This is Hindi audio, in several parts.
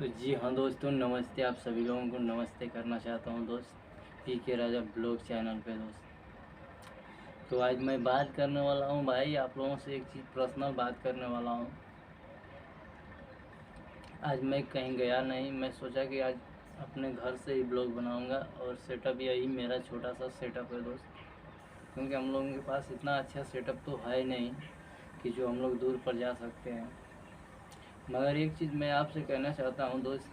तो जी हाँ दोस्तों, नमस्ते। आप सभी लोगों को नमस्ते करना चाहता हूँ दोस्त, पी के राजा ब्लॉग चैनल पे दोस्त। तो आज मैं बात करने वाला हूँ भाई, आप लोगों से एक चीज़ पर्सनल बात करने वाला हूँ। आज मैं कहीं गया नहीं, मैं सोचा कि आज अपने घर से ही ब्लॉग बनाऊँगा और सेटअप यही मेरा छोटा सा सेटअप है दोस्त। क्योंकि हम लोगों के पास इतना अच्छा सेटअप तो है नहीं कि जो हम लोग दूर पर जा सकते हैं। मगर एक चीज़ मैं आपसे कहना चाहता हूँ दोस्त,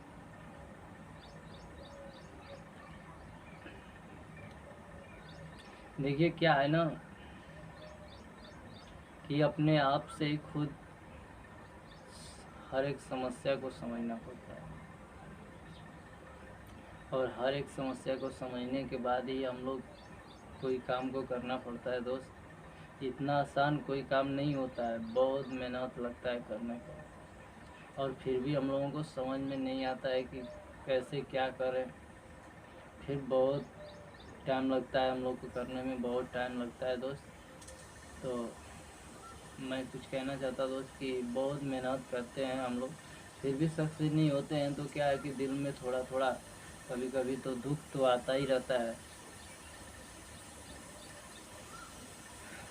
देखिए क्या है ना कि अपने आप से ही खुद हर एक समस्या को समझना पड़ता है, और हर एक समस्या को समझने के बाद ही हम लोग कोई काम को करना पड़ता है दोस्त। इतना आसान कोई काम नहीं होता है, बहुत मेहनत लगता है करने का। और फिर भी हम लोगों को समझ में नहीं आता है कि कैसे क्या करें। फिर बहुत टाइम लगता है हम लोग को करने में, बहुत टाइम लगता है दोस्त। तो मैं कुछ कहना चाहता दोस्त कि बहुत मेहनत करते हैं हम लोग, फिर भी सक्सेस नहीं होते हैं। तो क्या है कि दिल में थोड़ा थोड़ा कभी कभी तो दुख तो आता ही रहता है।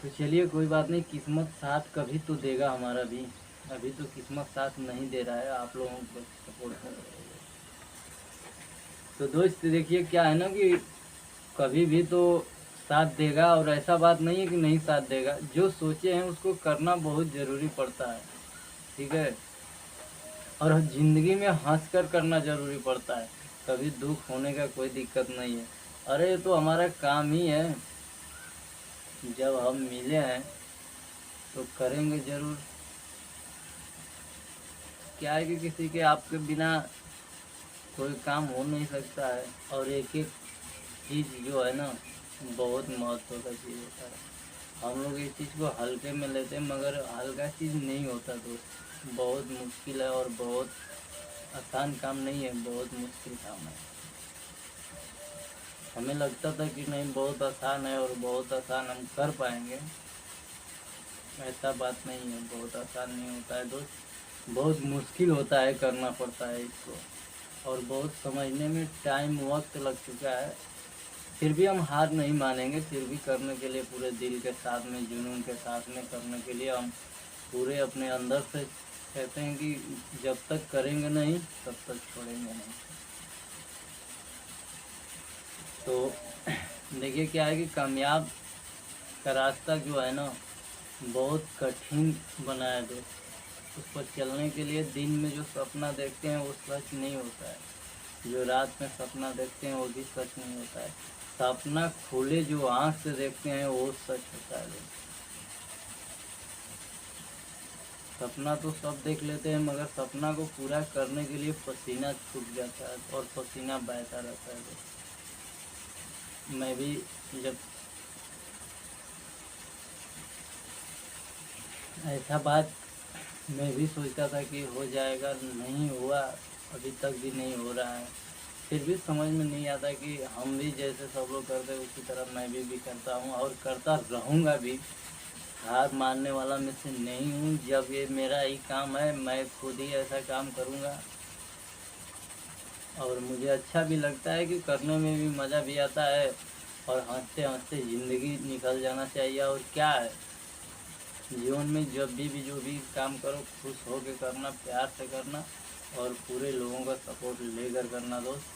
तो चलिए कोई बात नहीं, किस्मत साथ कभी तो देगा हमारा भी। अभी तो किस्मत साथ नहीं दे रहा है, आप लोगों को सपोर्ट कर रहे हैं। तो दोस्त देखिए क्या है ना कि कभी भी तो साथ देगा, और ऐसा बात नहीं है कि नहीं साथ देगा। जो सोचे हैं उसको करना बहुत ज़रूरी पड़ता है, ठीक है। और ज़िंदगी में हंस कर करना ज़रूरी पड़ता है, कभी दुख होने का कोई दिक्कत नहीं है। अरे ये तो हमारा काम ही है, जब हम मिले हैं तो करेंगे ज़रूर। क्या है कि किसी के आपके बिना कोई काम हो नहीं सकता है। और एक एक चीज़ जो है ना, बहुत महत्व का चीज़ होता है। हम लोग इस चीज़ को हल्के में लेते हैं, मगर हल्का चीज़ नहीं होता दोस्त। बहुत मुश्किल है और बहुत आसान काम नहीं है, बहुत मुश्किल काम है। हमें लगता था कि नहीं बहुत आसान है और बहुत आसान हम कर पाएंगे, ऐसा बात नहीं है। बहुत आसान नहीं होता है दोस्त, बहुत मुश्किल होता है, करना पड़ता है इसको। और बहुत समझने में टाइम वक्त लग चुका है। फिर भी हम हार नहीं मानेंगे, फिर भी करने के लिए पूरे दिल के साथ में, जुनून के साथ में करने के लिए हम पूरे अपने अंदर से कहते हैं कि जब तक करेंगे नहीं तब तक छोड़ेंगे नहीं। तो देखिए क्या है कि कामयाब का रास्ता जो है ना, बहुत कठिन बना है दोस्त। उस पर चलने के लिए दिन में जो सपना देखते हैं वो सच नहीं होता है, जो रात में सपना देखते हैं वो भी सच नहीं होता है। सपना खुले जो आँख से देखते हैं वो सच होता है दोस्त। सपना तो सब देख लेते हैं, मगर सपना को पूरा करने के लिए पसीना छूट जाता है और पसीना बहता रहता है दोस्त। मैं भी जब ऐसा बात मैं भी सोचता था कि हो जाएगा, नहीं हुआ, अभी तक भी नहीं हो रहा है। फिर भी समझ में नहीं आता कि हम भी जैसे सब लोग करते हैं उसी तरह मैं भी करता हूँ और करता रहूँगा भी। हार मानने वाला मैं से नहीं हूँ। जब ये मेरा ही काम है, मैं खुद ही ऐसा काम करूँगा। और मुझे अच्छा भी लगता है कि करने में भी मज़ा भी आता है, और हंसते हंसते ज़िंदगी निकल जाना चाहिए। और क्या है, जीवन में जब भी जो भी काम करो खुश हो के करना, प्यार से करना, और पूरे लोगों का सपोर्ट लेकर करना दोस्त।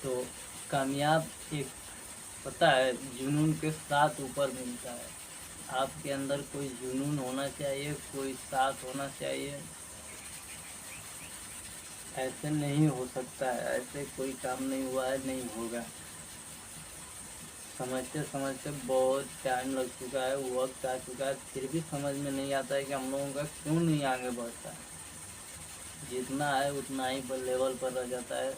तो कामयाब एक पता है जुनून के साथ ऊपर मिलता है। आपके अंदर कोई जुनून होना चाहिए, कोई साथ होना चाहिए। ऐसे नहीं हो सकता है, ऐसे कोई काम नहीं हुआ है, नहीं होगा। समझते समझते बहुत टाइम लग चुका है, वक्त आ चुका है, फिर भी समझ में नहीं आता है कि हम लोगों का क्यों नहीं आगे बढ़ता है। जितना है उतना ही पर लेवल पर रह जाता है।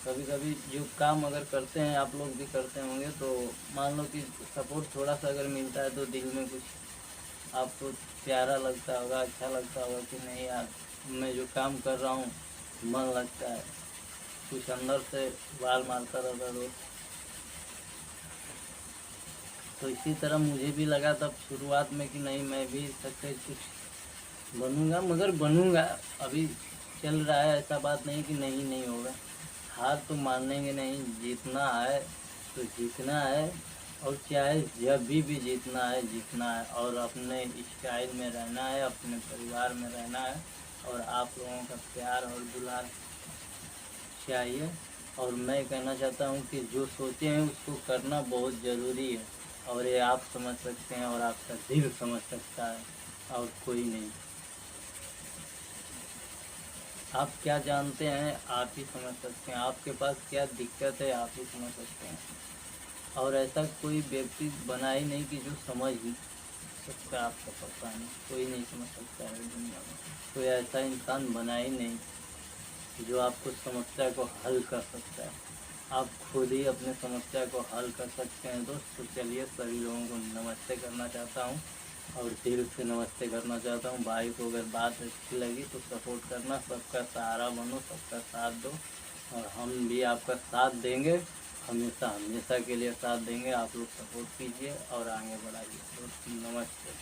कभी कभी जो काम अगर करते हैं, आप लोग भी करते होंगे, तो मान लो कि सपोर्ट थोड़ा सा अगर मिलता है तो दिल में कुछ आपको प्यारा लगता होगा, अच्छा लगता होगा कि नहीं यार, मैं जो काम कर रहा हूँ मन लगता है, कुछ अंदर से बाल मारता रहता दोस्त। तो इसी तरह मुझे भी लगा तब शुरुआत में कि नहीं मैं भी सक्सेस कुछ बनूंगा, मगर बनूंगा। अभी चल रहा है, ऐसा बात नहीं कि नहीं होगा। हार तो मानेंगे नहीं, जीतना है तो जीतना है। और चाहे जब भी जीतना है जीतना है, और अपने स्टाइल में रहना है, अपने परिवार में रहना है। और आप लोगों का प्यार और दुलार चाहिए। और मैं कहना चाहता हूँ कि जो सोचे हैं उसको करना बहुत ज़रूरी है। और ये आप समझ सकते हैं और आपका दिल समझ सकता है, और कोई नहीं। आप क्या जानते हैं आप ही समझ सकते हैं, आपके पास क्या दिक्कत है आप ही समझ सकते हैं। और ऐसा कोई व्यक्ति बना ही नहीं कि जो समझ ही सकता है आपका परेशानी। कोई नहीं समझ सकता है दुनिया में। कोई ऐसा इंसान बना ही नहीं जो आपको समस्या को हल कर सकता है। आप खुद ही अपने समस्या को हल कर सकते हैं दोस्त। तो चलिए, सभी लोगों को नमस्ते करना चाहता हूँ, और दिल से नमस्ते करना चाहता हूँ। भाई को अगर बात अच्छी लगी तो सपोर्ट करना, सबका सहारा बनो, सबका साथ दो। और हम भी आपका साथ देंगे, हमेशा हमेशा के लिए साथ देंगे। आप लोग सपोर्ट कीजिए और आगे बढ़ाइए। तो नमस्ते।